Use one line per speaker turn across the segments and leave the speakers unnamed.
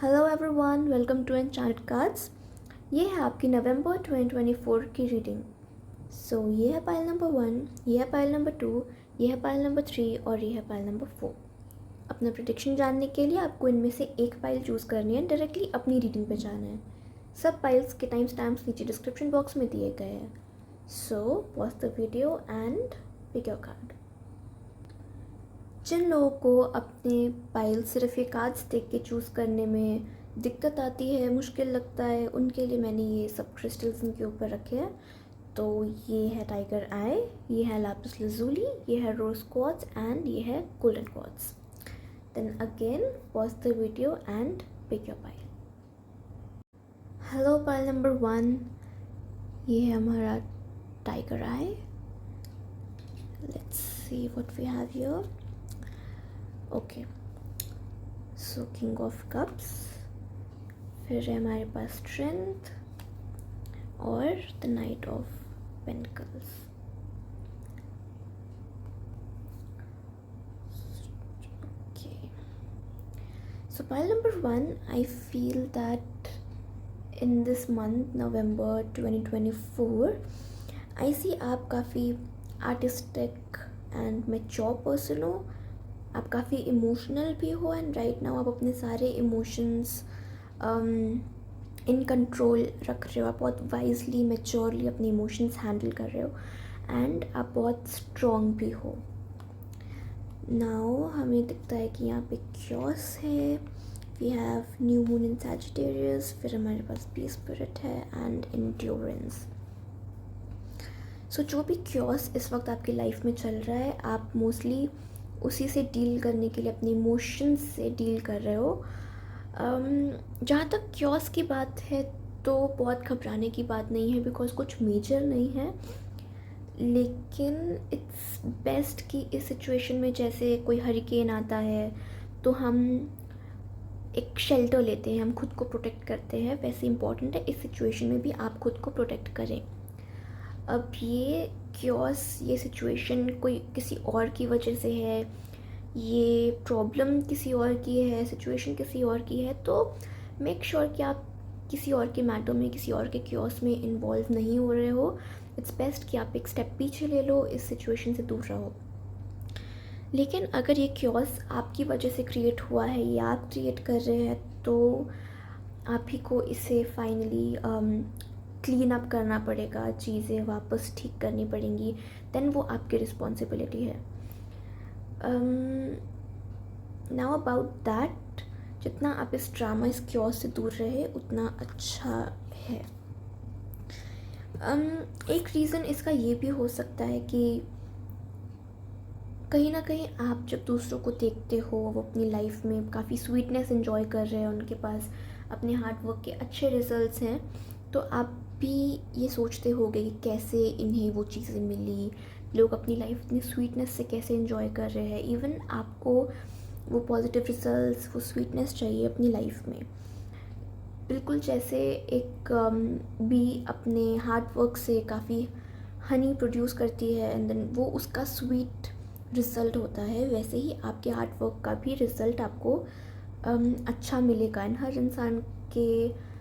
Hello everyone, welcome to enchanted cards. ये है आपकी नवंबर 2024 की रीडिंग। सो ये है पाइल नंबर 1, ये है पाइल नंबर 2, ये है पाइल नंबर 3 और ये है पाइल नंबर 4। अपना प्रेडिक्शन जानने के लिए आपको इनमें से एक पाइल चूज़ करनी है, डायरेक्टली अपनी रीडिंग पे जाना है। सब पाइल्स के टाइम स्टैम्प्स नीचे डिस्क्रिप्शन बॉक्स में दिए गए हैं। So pause the video and pick your card. जिन लोगों को अपने पाइल सिर्फ ये कार्ड्स देख के चूज़ करने में दिक्कत आती है, मुश्किल लगता है, उनके लिए मैंने ये सब क्रिस्टल्स इनके ऊपर रखे हैं। तो ये है टाइगर आई, ये है लैपिस lazuli, ये है रोज क्वार्ट्ज एंड ये है golden quartz. Then again pause the video and pick your pile. Hello pile number 1, ये है हमारा tiger eye. Let's see what we have here. Okay, so king of cups, फिर है हमारे पास स्ट्रेंथ और the knight of pentacles. Okay, so pile number 1, I feel that in this month November 2024 I see आप काफ़ी artistic and mature person हो। आप काफ़ी इमोशनल भी हो एंड राइट नाउ आप अपने सारे इमोशंस इन कंट्रोल रख रहे हो। आप बहुत वाइजली मैच्योरली अपने इमोशंस हैंडल कर रहे हो एंड आप बहुत स्ट्रॉन्ग भी हो। नाउ हमें दिखता है कि यहाँ पे क्योस है, we have new moon in Sagittarius, फिर हमारे पास पीस स्पिरिट है एंड इंड्योरेंस। सो जो भी क्योस इस वक्त आपकी लाइफ में चल रहा है, आप मोस्टली उसी से डील करने के लिए अपने इमोशंस से डील कर रहे हो। जहाँ तक क्योस की बात है तो बहुत घबराने की बात नहीं है, बिकॉज कुछ मेजर नहीं है। लेकिन इट्स बेस्ट कि इस सिचुएशन में जैसे कोई हरिकेन आता है तो हम एक शेल्टर लेते हैं, हम खुद को प्रोटेक्ट करते हैं, वैसे इम्पॉर्टेंट है इस सिचुएशन में भी आप खुद को प्रोटेक्ट करें। अब ये क्योस, ये सिचुएशन कोई किसी और की वजह से है, ये प्रॉब्लम किसी और की है, सिचुएशन किसी और की है, तो मेक श्योर कि आप किसी और के मैटर में, किसी और के क्योस में इन्वॉल्व नहीं हो रहे हो। इट्स बेस्ट कि आप एक स्टेप पीछे ले लो, इस सिचुएशन से दूर रहो। लेकिन अगर ये क्योस आपकी वजह से क्रिएट हुआ है या आप क्रिएट कर रहे हैं, तो आप ही को इसे फाइनली क्लीन अप करना पड़ेगा, चीज़ें वापस ठीक करनी पड़ेंगी, देन वो आपकी रिस्पॉन्सिबिलिटी है। नाउ अबाउट दैट, जितना आप इस ड्रामा, इस क्योस से दूर रहे उतना अच्छा है। एक रीज़न इसका ये भी हो सकता है कि कहीं ना कहीं आप जब दूसरों को देखते हो, वो अपनी लाइफ में काफ़ी स्वीटनेस एंजॉय कर रहे हैं, उनके पास अपने हार्डवर्क के अच्छे रिजल्ट्स हैं, तो आप भी ये सोचते होगे कि कैसे इन्हें वो चीज़ें मिली, लोग अपनी लाइफ इतनी स्वीटनेस से कैसे एंजॉय कर रहे हैं। इवन आपको वो पॉजिटिव रिजल्ट्स, वो स्वीटनेस चाहिए अपनी लाइफ में। बिल्कुल जैसे एक बी अपने हार्डवर्क से काफ़ी हनी प्रोड्यूस करती है एंड देन वो उसका स्वीट रिज़ल्ट होता है, वैसे ही आपके हार्डवर्क का भी रिज़ल्ट आपको अच्छा मिलेगा। एंड हर इंसान के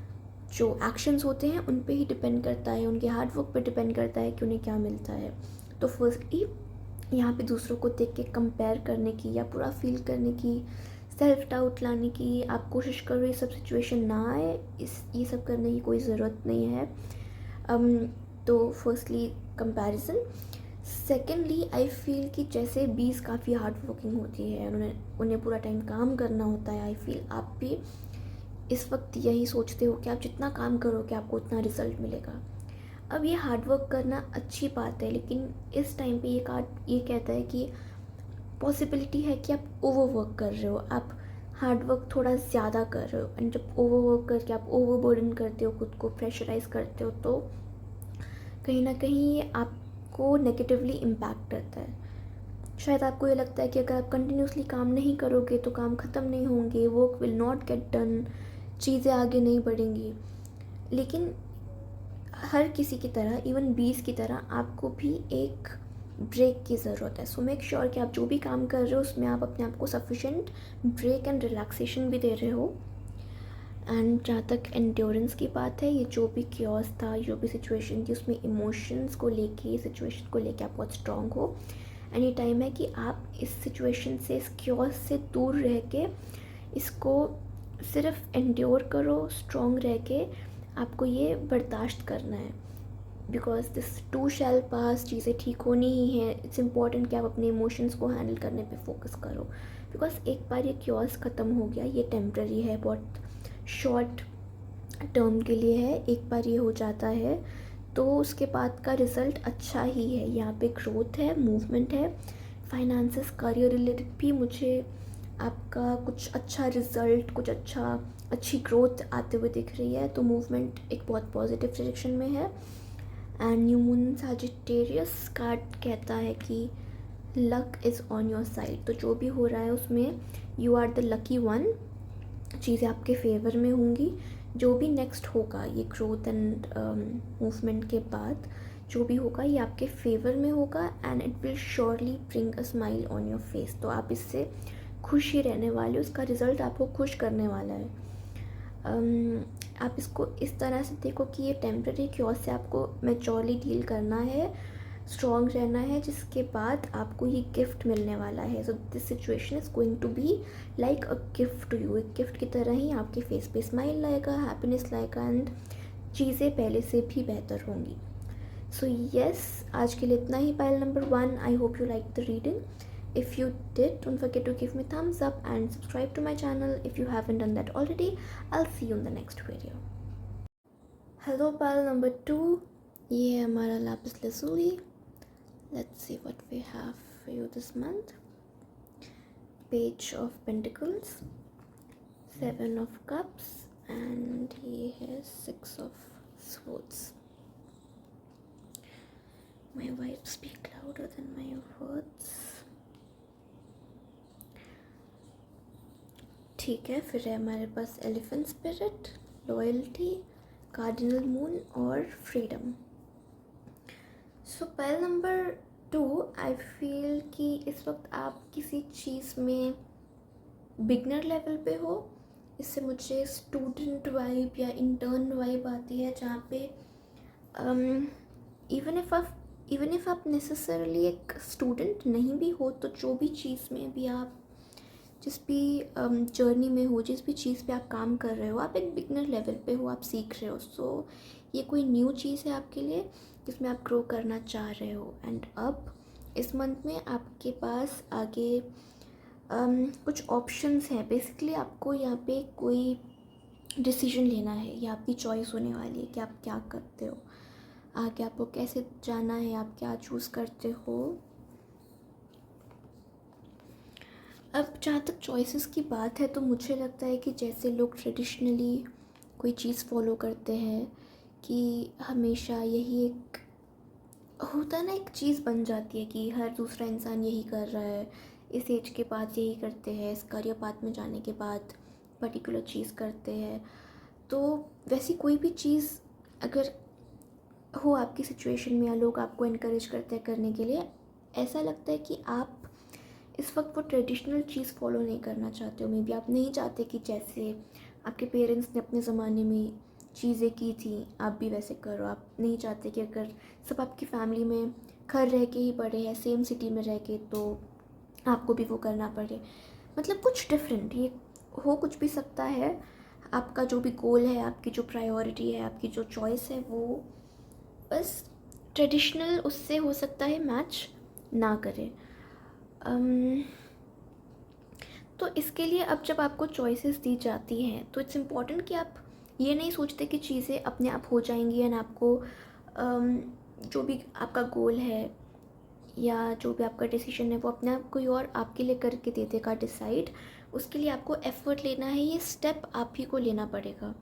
जो एक्शंस होते हैं उन पे ही डिपेंड करता है, उनके हार्डवर्क पे डिपेंड करता है कि उन्हें क्या मिलता है। तो फर्स्टली यहाँ पे दूसरों को देख के कंपेयर करने की या पूरा फील करने की, सेल्फ डाउट लाने की आप कोशिश करो, ये सब सिचुएशन ना आए, ये सब करने की कोई ज़रूरत नहीं है। तो firstly comparison. Secondly I feel कि जैसे बीज काफ़ी हार्ड वर्किंग होती है, उन्हें पूरा टाइम काम करना होता है, आई फील आप भी इस वक्त यही सोचते हो कि आप जितना काम करोगे आपको उतना रिज़ल्ट मिलेगा। अब ये हार्ड वर्क करना अच्छी बात है, लेकिन इस टाइम पे ये कार्ड ये कहता है कि पॉसिबिलिटी है कि आप ओवर वर्क कर रहे हो, आप हार्ड वर्क थोड़ा ज़्यादा कर रहे हो। एंड जब ओवर वर्क करके आप ओवर बर्डन करते हो, खुद को प्रेशराइज करते हो, तो कहीं ना कहीं ये आपको नेगेटिवली इम्पैक्ट करता है। शायद आपको ये लगता है कि अगर आप कंटिन्यूसली काम नहीं करोगे तो काम ख़त्म नहीं होंगे, work will not get done, चीज़ें आगे नहीं बढ़ेंगी। लेकिन हर किसी की तरह, इवन बीज की तरह, आपको भी एक ब्रेक की ज़रूरत है। सो मेक श्योर कि आप जो भी काम कर रहे हो उसमें आप अपने आप को सफिशेंट ब्रेक एंड रिलैक्सेशन भी दे रहे हो। एंड जहाँ तक एंड्योरेंस की बात है, ये जो भी क्योस था, जो भी सिचुएशन थी, उसमें इमोशंस को लेके, सिचुएशन को लेके आप बहुत स्ट्रॉन्ग हो। एंड ये टाइम है कि आप इस सिचुएशन से, इस क्योस से दूर रह के इसको सिर्फ एंड्योर करो, स्ट्रॉन्ग रह के आपको ये बर्दाश्त करना है। बिकॉज दिस टू शैल पास, चीज़ें ठीक होनी ही है। इट्स इम्पॉर्टेंट कि आप अपने इमोशंस को हैंडल करने पे फोकस करो। बिकॉज एक बार ये क्योस ख़त्म हो गया, ये टेम्प्रेरी है, बहुत शॉर्ट टर्म के लिए है। एक बार ये हो जाता है तो उसके बाद का रिज़ल्ट अच्छा ही है। यहाँ पे ग्रोथ है, मूवमेंट है, फाइनेंसेस, करियर रिलेटेड भी मुझे आपका कुछ अच्छा रिज़ल्ट, कुछ अच्छी ग्रोथ आते हुए दिख रही है। तो मूवमेंट एक बहुत पॉजिटिव डायरेक्शन में है। And new moon Sagittarius card कहता है कि luck is on your side. तो जो भी हो रहा है उसमें you are the lucky one, चीज़ें आपके फेवर में होंगी। जो भी नेक्स्ट होगा, ये ग्रोथ एंड मूवमेंट के बाद जो भी होगा, ये आपके फेवर में होगा and it will surely bring a smile on your face. तो आप इससे खुश ही रहने वाले हो, उसका रिज़ल्ट आपको खुश करने वाला है। आप इसको इस तरह से देखो कि ये टेम्प्रेरी क्योस से आपको मैच्योरली डील करना है, स्ट्रॉन्ग रहना है, जिसके बाद आपको ये गिफ्ट मिलने वाला है। So this situation is going to be like a gift to you. एक गिफ्ट की तरह ही आपके फेस पे स्माइल लाएगा, हैप्पीनेस लाएगा एंड चीज़ें पहले से भी बेहतर होंगी। सो येस, आज के लिए इतना ही pile number 1। I hope you like the reading. If you did, don't forget to give me thumbs up and subscribe to my channel if you haven't done that already. I'll see you in the next video. Hello pile number 2. ये है हमारा lapis lazuli. Let's see what we have for you this month. Page of Pentacles, 7 of Cups, and ये है 6 of Swords. My vibes speak louder than my words. ठीक है, फिर है हमारे पास elephant spirit, loyalty, cardinal moon और freedom. So pile number 2, I feel कि इस वक्त आप किसी चीज़ में बिगनर लेवल पे हो। इससे मुझे स्टूडेंट वाइब या इंटर्न वाइब आती है, जहाँ पे इवन इफ आप नेसेसरली एक स्टूडेंट नहीं भी हो, तो जो भी चीज़ में भी आप, जिस भी जर्नी में हो, जिस भी चीज़ पे आप काम कर रहे हो, आप एक बिगनर लेवल पे हो, आप सीख रहे हो। सो ये कोई न्यू चीज़ है आपके लिए जिसमें आप ग्रो करना चाह रहे हो। एंड अब इस मंथ में आपके पास आगे कुछ ऑप्शंस हैं। बेसिकली आपको यहाँ पे कोई डिसीजन लेना है, या आपकी चॉइस होने वाली है कि आप क्या करते हो, आगे आपको कैसे जाना है, आप क्या चूज़ करते हो। अब जहाँ तक चॉइसेस की बात है, तो मुझे लगता है कि जैसे लोग ट्रेडिशनली कोई चीज़ फॉलो करते हैं कि हमेशा यही एक होता है ना, एक चीज़ बन जाती है कि हर दूसरा इंसान यही कर रहा है, इस एज के बाद यही करते हैं, इस करियर पाथ में जाने के बाद पर्टिकुलर चीज़ करते हैं। तो वैसी कोई भी चीज़ अगर हो आपकी सिचुएशन में, या लोग आपको इनकरेज करते हैं करने के लिए, ऐसा लगता है कि आप इस वक्त वो ट्रेडिशनल चीज़ फॉलो नहीं करना चाहते हो। मे बी आप नहीं चाहते कि जैसे आपके पेरेंट्स ने अपने ज़माने में चीज़ें की थी, आप भी वैसे करो। आप नहीं चाहते कि अगर सब आपकी फैमिली में घर रह के ही पड़े हैं, सेम सिटी में रह के, तो आपको भी वो करना पड़े। मतलब कुछ डिफरेंट, ये हो कुछ भी सकता है। आपका जो भी गोल है, आपकी जो प्रायोरिटी है, आपकी जो चॉइस है, वो बस ट्रेडिशनल उससे हो सकता है मैच ना करे। तो इसके लिए अब जब आपको चॉइसेस दी जाती हैं, तो इट्स इम्पॉर्टेंट कि आप ये नहीं सोचते कि चीज़ें अपने आप हो जाएंगी एंड आपको जो भी आपका गोल है या जो भी आपका डिसीजन है, वो अपने आप कोई और आपके लिए करके दे देगा डिसाइड। उसके लिए आपको एफर्ट लेना है, ये स्टेप आप ही को लेना पड़ेगा।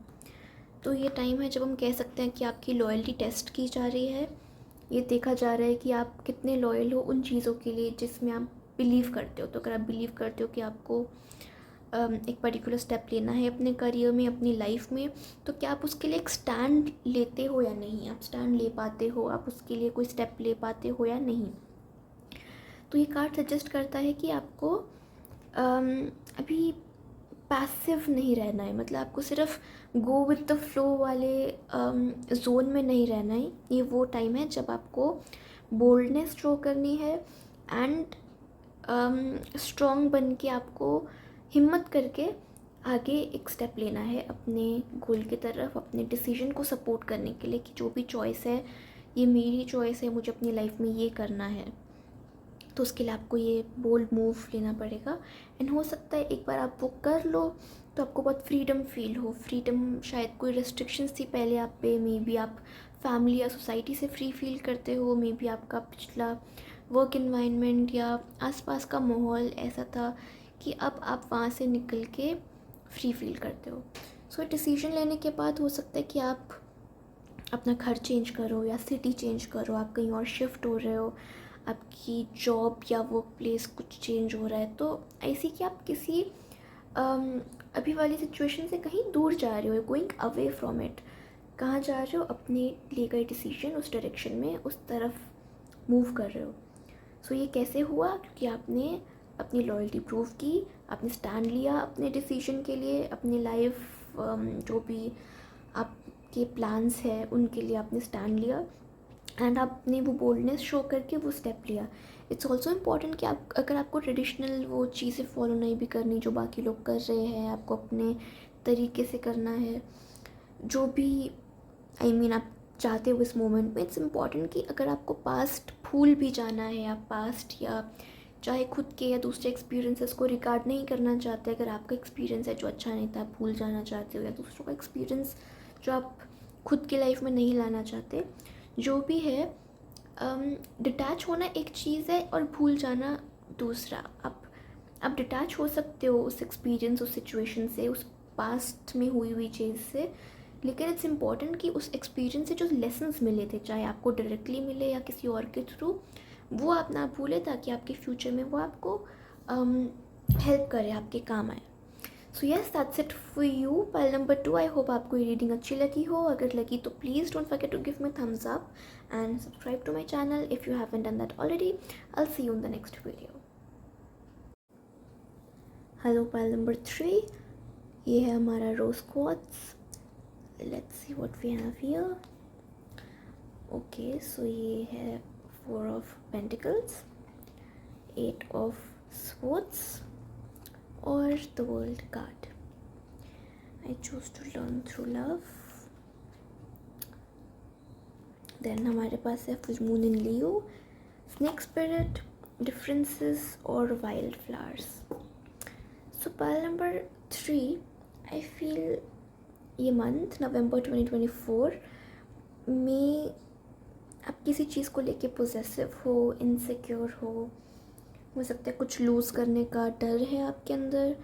तो ये टाइम है जब हम कह सकते हैं कि आपकी लॉयल्टी टेस्ट की जा रही है। ये देखा जा रहा है कि आप कितने लॉयल हो उन चीज़ों के लिए जिसमें आप बिलीव करते हो। तो अगर आप बिलीव करते हो कि आपको एक पर्टिकुलर स्टेप लेना है अपने करियर में, अपनी लाइफ में, तो क्या आप उसके लिए एक स्टैंड लेते हो या नहीं, आप स्टैंड ले पाते हो, आप उसके लिए कोई स्टेप ले पाते हो या नहीं। तो ये कार्ड सजेस्ट करता है कि आपको अभी पैसिव नहीं रहना है, मतलब आपको सिर्फ गो विद द फ्लो वाले जोन में नहीं रहना है। ये वो टाइम है जब आपको बोल्डनेस शो करनी है एंड स्ट्रॉन्ग बन के आपको हिम्मत करके आगे एक स्टेप लेना है अपने गोल की तरफ, अपने डिसीजन को सपोर्ट करने के लिए कि जो भी चॉइस है ये मेरी चॉइस है, मुझे अपनी लाइफ में ये करना है। तो उसके लिए आपको ये बोल्ड मूव लेना पड़ेगा। एंड हो सकता है एक बार आप वो कर लो तो आपको बहुत फ्रीडम फील हो। फ्रीडम, शायद कोई रेस्ट्रिक्शंस थी पहले आप पे, मे बी आप फैमिली या सोसाइटी से फ्री फील करते हो, मे बी आपका पिछला वर्क इन्वायरमेंट या आसपास का माहौल ऐसा था कि अब आप वहाँ से निकल के फ्री फील करते हो। सो डिसीजन लेने के बाद हो सकता है कि आप अपना घर चेंज करो या सिटी चेंज करो, आप कहीं और शिफ्ट हो रहे हो, आपकी जॉब या वर्क प्लेस कुछ चेंज हो रहा है। तो ऐसी कि आप किसी अभी वाली सिचुएशन से कहीं दूर जा रहे हो, गोइंग अवे फ्रॉम इट। कहाँ जा रहे हो? अपने लिए गए डिसीजन उस डायरेक्शन में, उस तरफ मूव कर रहे हो। सो ये कैसे हुआ? क्योंकि आपने अपनी लॉयल्टी प्रूव की, आपने स्टैंड लिया अपने डिसीजन के लिए, अपनी लाइफ जो भी आपके प्लान्स हैं उनके लिए आपने स्टैंड लिया एंड आपने वो बोल्डनेस शो करके वो स्टेप लिया। इट्स ऑल्सो इम्पॉर्टेंट कि आप, अगर आपको ट्रेडिशनल वो चीज़ें फॉलो नहीं भी करनी जो बाकी लोग कर रहे हैं, आपको अपने तरीके से करना है जो भी आप चाहते हो इस मोमेंट में। इट्स इम्पॉर्टेंट कि अगर आपको पास्ट भूल भी जाना है, आप पास्ट या चाहे खुद के या दूसरे एक्सपीरियंसेस को रिकॉर्ड नहीं करना चाहते, अगर आपका एक्सपीरियंस है जो अच्छा नहीं था आप भूल जाना चाहते हो, या दूसरों का एक्सपीरियंस जो आप खुद की लाइफ में नहीं लाना चाहते, जो भी है, डिटैच होना एक चीज़ है और भूल जाना दूसरा। आप डिटैच हो सकते हो उस एक्सपीरियंस, उस सिचुएशन से, उस पास्ट में हुई चीज़ से, लेकिन इट्स इम्पॉर्टेंट कि उस एक्सपीरियंस से जो लेसन्स मिले थे, चाहे आपको डायरेक्टली मिले या किसी और के थ्रू, वो आप ना भूलें ताकि आपके फ्यूचर में वो आपको हेल्प करे, आपके काम आए। So yes, that's it for you. Pile number 2। I hope आपको ये रीडिंग अच्छी लगी हो। अगर लगी तो please don't forget to give me thumbs up and subscribe to my channel if you haven't done that already. I will see you in the next video. Hello pile number 3, ये है हमारा rose quartz. Let's see what we have here. Okay, so ये है 4 of Pentacles, 8 of Swords और the World card. I choose to learn through love. Then हमारे पास है Full Moon in Leo, Snake Spirit, Differences और Wild Flowers. So pile number 3, I feel ये month November 2024 में आप किसी चीज़ को लेके पोजेसिव हो, इनसिक्योर हो सकता है कुछ लूज़ करने का डर है आपके अंदर,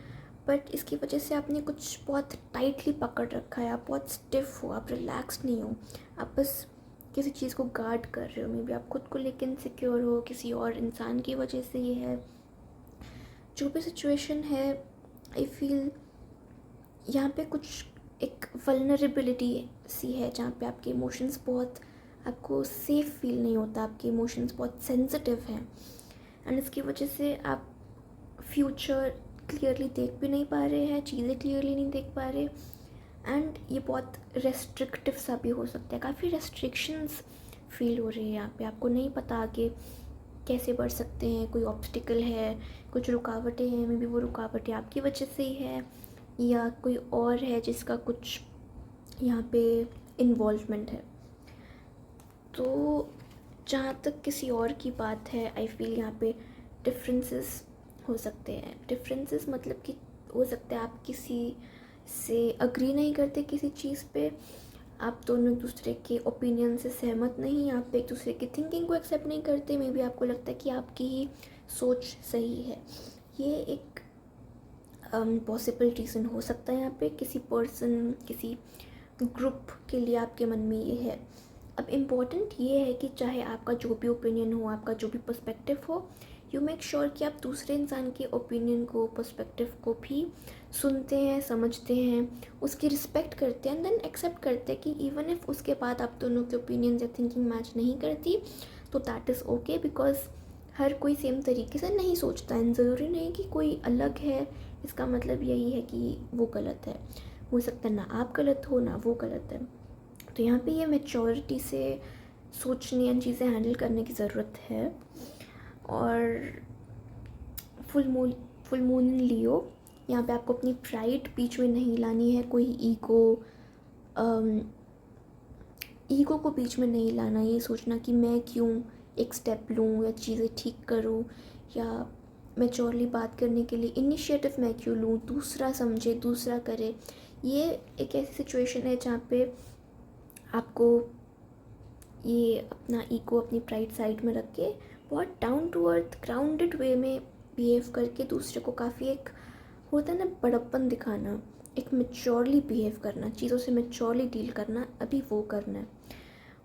बट इसकी वजह से आपने कुछ बहुत टाइटली पकड़ रखा है, आप बहुत स्टिफ हो, आप रिलैक्स नहीं हो, आप बस किसी चीज़ को गार्ड कर रहे हो। मे बी आप खुद को लेके इनसिक्योर हो, किसी और इंसान की वजह से ये है। जो भी सिचुएशन है, आई फील यहाँ पे कुछ एक वल्नरेबिलिटी सी है जहाँ पे आपके इमोशंस बहुत, आपको सेफ़ फील नहीं होता, आपके इमोशंस बहुत सेंसिटिव हैं एंड इसकी वजह से आप फ्यूचर क्लियरली देख भी नहीं पा रहे हैं, चीज़ें क्लियरली नहीं देख पा रहे एंड ये बहुत रेस्ट्रिक्टिव सा भी हो सकता है। काफ़ी रेस्ट्रिक्शंस फील हो रही है यहाँ पे, आपको नहीं पता आगे कैसे बढ़ सकते हैं, कोई ऑब्स्टिकल है, कुछ रुकावटें हैं, मे बी वो रुकावटें आपकी वजह से ही है या कोई और है जिसका कुछ यहाँ पे इन्वॉल्वमेंट है। तो जहाँ तक किसी और की बात है, आई फील यहाँ पे डिफरेंसेस हो सकते हैं। डिफरेंसेस मतलब कि हो सकता है आप किसी से अग्री नहीं करते किसी चीज़ पे, आप दोनों एक दूसरे के ओपिनियन से सहमत नहीं, आप एक दूसरे की थिंकिंग को एक्सेप्ट नहीं करते, मे बी आपको लगता है कि आपकी ही सोच सही है। ये एक पॉसिबल रीज़न हो सकता है यहाँ पे किसी पर्सन, किसी ग्रुप के लिए आपके मन में ये है। अब इम्पॉर्टेंट ये है कि चाहे आपका जो भी ओपिनियन हो, आपका जो भी पर्सपेक्टिव हो, यू मेक श्योर कि आप दूसरे इंसान के ओपिनियन को, पर्सपेक्टिव को भी सुनते हैं, समझते हैं, उसकी रिस्पेक्ट करते हैं एंड देन एक्सेप्ट करते हैं कि इवन इफ उसके बाद आप दोनों के ओपिनियन या थिंकिंग मैच नहीं करती तो दैट इज़ ओके, बिकॉज हर कोई सेम तरीके से नहीं सोचता है। ज़रूरी नहीं कि कोई अलग है इसका मतलब यही है कि वो गलत है। हो सकता है ना आप गलत हो ना वो गलत है। तो यहाँ पे ये मैच्योरिटी से सोचने एंड चीज़ें हैंडल करने की ज़रूरत है। और फुल मून इन लियो, यहाँ पे आपको अपनी प्राइड बीच में नहीं लानी है, कोई ईगो को बीच में नहीं लाना। ये सोचना कि मैं क्यों एक स्टेप लूँ या चीज़ें ठीक करूँ या मैच्योरली बात करने के लिए इनिशिएटिव मैं क्यों लूँ, दूसरा समझे दूसरा करे। ये एक ऐसी सिचुएशन है जहाँ पे आपको ये अपना ईगो अपनी प्राइड साइड में रख के बहुत डाउन टू अर्थ ग्राउंडेड वे में बिहेव करके दूसरे को काफ़ी एक होता है ना बड़प्पन दिखाना, एक मैच्योरली बिहेव करना, चीज़ों से मैच्योरली डील करना, अभी वो करना है।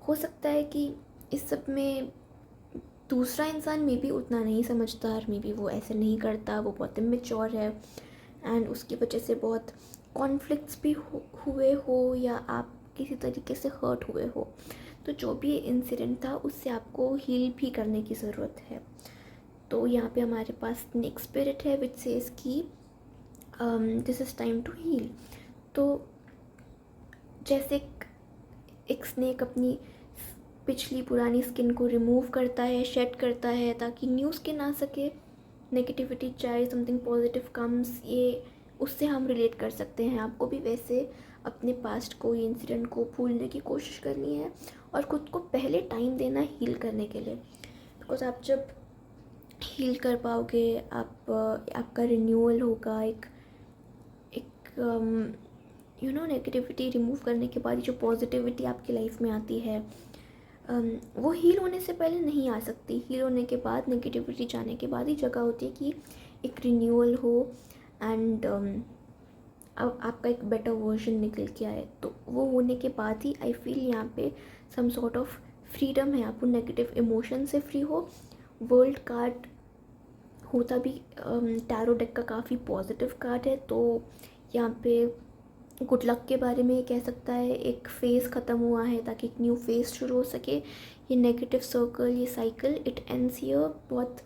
हो सकता है कि इस सब में दूसरा इंसान मे बी उतना नहीं समझदार, मे बी वो ऐसे नहीं करता, वो बहुत इमेच्योर है एंड उसकी वजह से बहुत कॉन्फ्लिक्ट्स भी हुए हो या आप किसी तरीके से हर्ट हुए हो। तो जो भी इंसिडेंट था उससे आपको हील भी करने की ज़रूरत है। तो यहाँ पे हमारे पास स्नेक स्पिरिट है विच सेज कि this is time to heal. तो जैसे एक स्नेक अपनी पिछली पुरानी स्किन को रिमूव करता है, शेड करता है ताकि न्यू स्किन आ सके, नेगेटिविटी चाहे समथिंग पॉजिटिव कम्स, ये उससे हम रिलेट कर सकते हैं। आपको भी वैसे अपने पास्ट को, इंसिडेंट को भूलने की कोशिश करनी है और ख़ुद को पहले टाइम देना हील करने के लिए। बिकॉज आप जब हील कर पाओगे, आपका रिन्यूअल होगा, एक नेगेटिविटी रिमूव करने के बाद जो पॉजिटिविटी आपकी लाइफ में आती है वो हील होने से पहले नहीं आ सकती। हील होने के बाद, नेगेटिविटी जाने के बाद ही जगह होती है कि एक रिन्यूअल हो एंड आपका एक बेटर वर्जन निकल के आए। तो वो होने के बाद ही आई फील यहाँ पे सम सॉर्ट ऑफ फ्रीडम है, आप नेगेटिव इमोशन से फ्री हो। वर्ल्ड कार्ड होता भी टैरो डेक का काफ़ी पॉजिटिव कार्ड है, तो यहाँ पे गुड लक के बारे में कह सकता है, एक फेज़ ख़त्म हुआ है ताकि एक न्यू फेज़ शुरू हो सके। ये नेगेटिव सर्कल, ये साइकिल इट एंड्स हियर। बहुत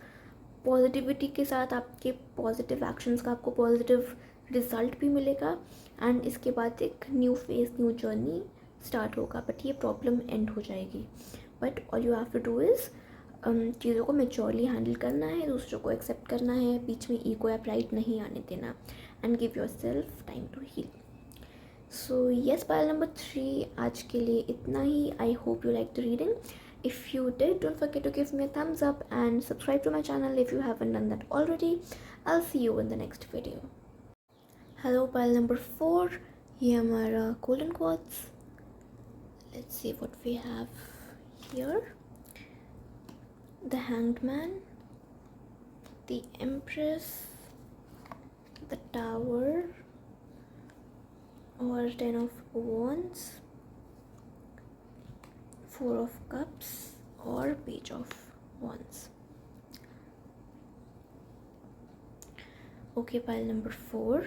पॉजिटिविटी के साथ आपके पॉजिटिव एक्शंस का आपको पॉजिटिव रिजल्ट भी मिलेगा एंड इसके बाद एक new phase, new journey start होगा। बट ये प्रॉब्लम एंड हो जाएगी। But all you have to do is चीज़ों को मैच्योरली हैंडल करना है, दूसरों को एक्सेप्ट करना है, बीच में ईगो या प्राइड नहीं आने देना and give yourself time to heal. So yes, pile number 3 आज के लिए इतना ही। आई hope you like the reading. If you did, don't forget to give me a thumbs up and subscribe to my channel if you haven't done that already. I'll see you in the next video. Hello, pile number 4. ये हमारा golden quartz. Let's see what we have here. The Hanged Man, the Empress, the Tower, or 10 of Wands, 4 of Cups, or Page of Wands. Okay, pile number 4.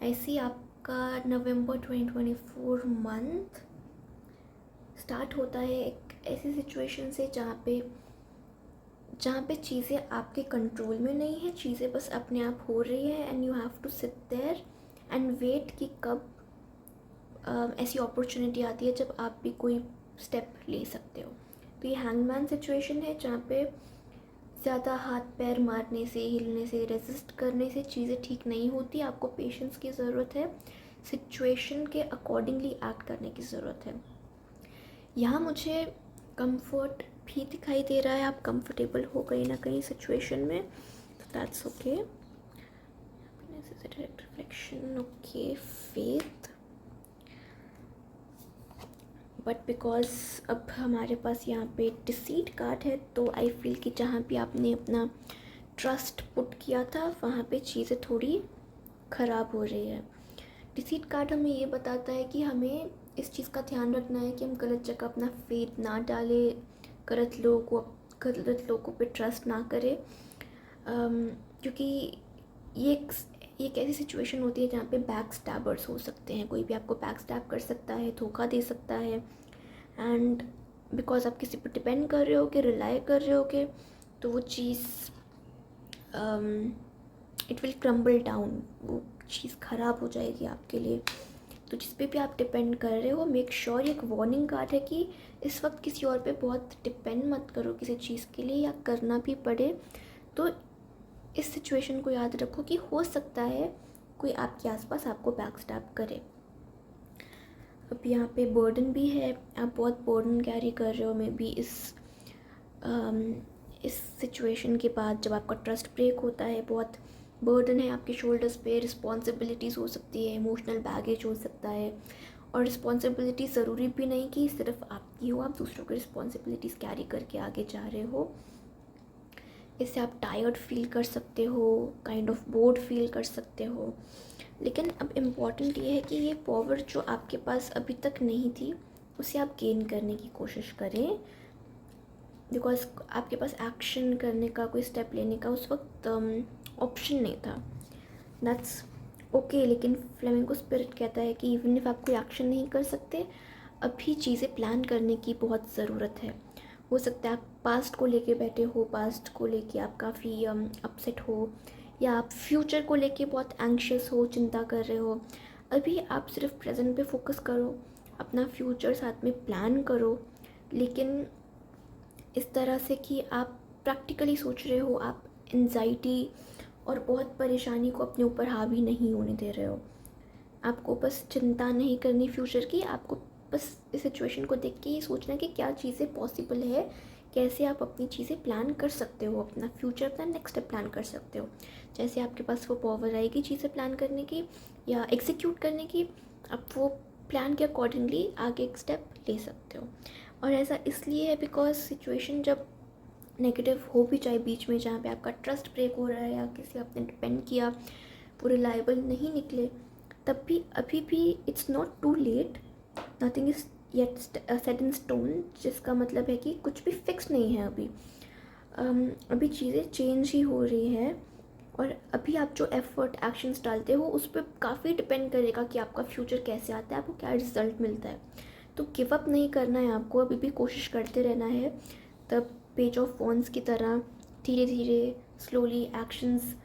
I see आपका November 2024 month start होता है एक ऐसी situation से जहाँ पे चीज़ें आपके कंट्रोल में नहीं है, चीज़ें बस अपने आप हो रही है and you have to sit there and wait कि कब ऐसी अपॉर्चुनिटी आती है जब आप भी कोई स्टेप ले सकते हो। तो ये हैंगमैन सिचुएशन है जहाँ पे ज़्यादा हाथ पैर मारने से, हिलने से, रेजिस्ट करने से चीज़ें ठीक नहीं होती। आपको पेशेंस की ज़रूरत है, सिचुएशन के अकॉर्डिंगली एक्ट करने की ज़रूरत है। यहाँ मुझे कंफर्ट भी दिखाई दे रहा है, आप कंफर्टेबल हो कहीं ना कहीं सिचुएशन में, तो that's okay. Direct reflection, okay, faith. But because अब हमारे पास यहाँ पे डिसीट कार्ड है, तो आई फील कि जहाँ भी आपने अपना ट्रस्ट पुट किया था वहाँ पे चीज़ें थोड़ी ख़राब हो रही है। डिसीट कार्ड हमें ये बताता है कि हमें इस चीज़ का ध्यान रखना है कि हम गलत जगह अपना फेथ ना डालें, गलत लोगों पे ट्रस्ट ना करें, क्योंकि ये एक ऐसी सिचुएशन होती है जहाँ पे बैक स्टैबर्स हो सकते हैं। कोई भी आपको बैक स्टैब कर सकता है, धोखा दे सकता है एंड बिकॉज आप किसी पर डिपेंड कर रहे हो कि रिलाई कर रहे हो कि तो वो चीज़ इट विल क्रम्बल डाउन, वो चीज़ ख़राब हो जाएगी आपके लिए। तो जिस पे भी आप डिपेंड कर रहे हो, मेक श्योर एक वार्निंग कार्ड है कि इस वक्त किसी और पे बहुत डिपेंड मत करो किसी चीज़ के लिए, या करना भी पड़े तो इस सिचुएशन को याद रखो कि हो सकता है कोई आपके आसपास आपको बैक स्टैब करे। अब यहाँ पे बर्डन भी है, आप बहुत बर्डन कैरी कर रहे हो मे बी इस सिचुएशन के बाद जब आपका ट्रस्ट ब्रेक होता है, बहुत बर्डन है आपके शोल्डर्स पे, रिस्पॉन्सिबिलिटीज़ हो सकती है, इमोशनल बैगेज हो सकता है। और रिस्पॉन्सिबिलिटी ज़रूरी भी नहीं कि सिर्फ आपकी हो, आप दूसरों की रिस्पॉन्सिबिलिटीज़ कैरी करके आगे जा रहे हो। इससे आप टायर्ड फील कर सकते हो, काइंड ऑफ बोर्ड फील कर सकते हो। लेकिन अब इम्पॉर्टेंट ये है कि ये पावर जो आपके पास अभी तक नहीं थी उसे आप गेन करने की कोशिश करें, बिकॉज आपके पास एक्शन करने का, कोई स्टेप लेने का उस वक्त ऑप्शन नहीं था। दैट्स ओके, लेकिन फ्लेमिंगो स्पिरिट कहता है कि इवन इफ आप कोई एक्शन नहीं कर सकते, अभी चीज़ें प्लान करने की बहुत ज़रूरत है। हो सकता है आप पास्ट को लेके बैठे हो, पास्ट को लेके आप काफ़ी अपसेट हो, या आप फ्यूचर को लेके बहुत एंग्शियस हो, चिंता कर रहे हो। अभी आप सिर्फ प्रेजेंट पे फोकस करो, अपना फ्यूचर साथ में प्लान करो, लेकिन इस तरह से कि आप प्रैक्टिकली सोच रहे हो, आप एंजाइटी और बहुत परेशानी को अपने ऊपर हावी नहीं होने दे रहे हो। आपको बस चिंता नहीं करनी फ्यूचर की, आपको बस इस सिचुएशन को देख के ये सोचना है कि क्या चीज़ें पॉसिबल है, कैसे आप अपनी चीज़ें प्लान कर सकते हो, अपना फ्यूचर, अपना नेक्स्ट स्टेप प्लान कर सकते हो। जैसे आपके पास वो पावर आएगी चीज़ें प्लान करने की या एग्जीक्यूट करने की, आप वो प्लान के अकॉर्डिंगली आगे एक स्टेप ले सकते हो। और ऐसा इसलिए है बिकॉज सिचुएशन जब नेगेटिव हो भी जाए बीच में, जहाँ पे आपका ट्रस्ट ब्रेक हो रहा है या किसी आपने डिपेंड किया वो रिलायबल नहीं निकले, तब भी अभी भी it's not too late, nothing is yet set in stone, जिसका मतलब है कि कुछ भी फिक्स नहीं है अभी। अभी चीज़ें चेंज ही हो रही हैं, और अभी आप जो एफर्ट एक्शंस डालते हो उस पर काफ़ी डिपेंड करेगा कि आपका फ्यूचर कैसे आता है, आपको क्या रिजल्ट मिलता है। तो गिव अप नहीं करना है आपको, अभी भी कोशिश करते रहना है। तब पेज ऑफ वॉन्ड्स की तरह धीरे धीरे स्लोली एक्शंस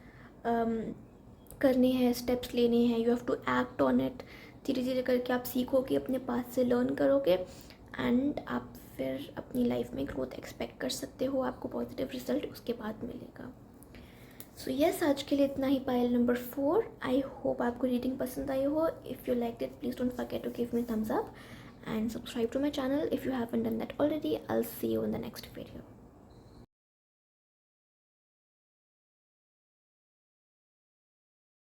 करने हैं, स्टेप्स लेने हैं, you have to act on it. धीरे धीरे करके आप सीखोगे, अपने पास से लर्न करोगे, एंड आप फिर अपनी लाइफ में ग्रोथ एक्सपेक्ट कर सकते हो, आपको पॉजिटिव रिजल्ट उसके बाद मिलेगा। सो यस, आज के लिए इतना ही पायल नंबर 4। आई होप आपको रीडिंग पसंद आई हो। If you like it, please don't forget to give me thumbs up and subscribe to my channel if you haven't done that already. I'll see you in the next video.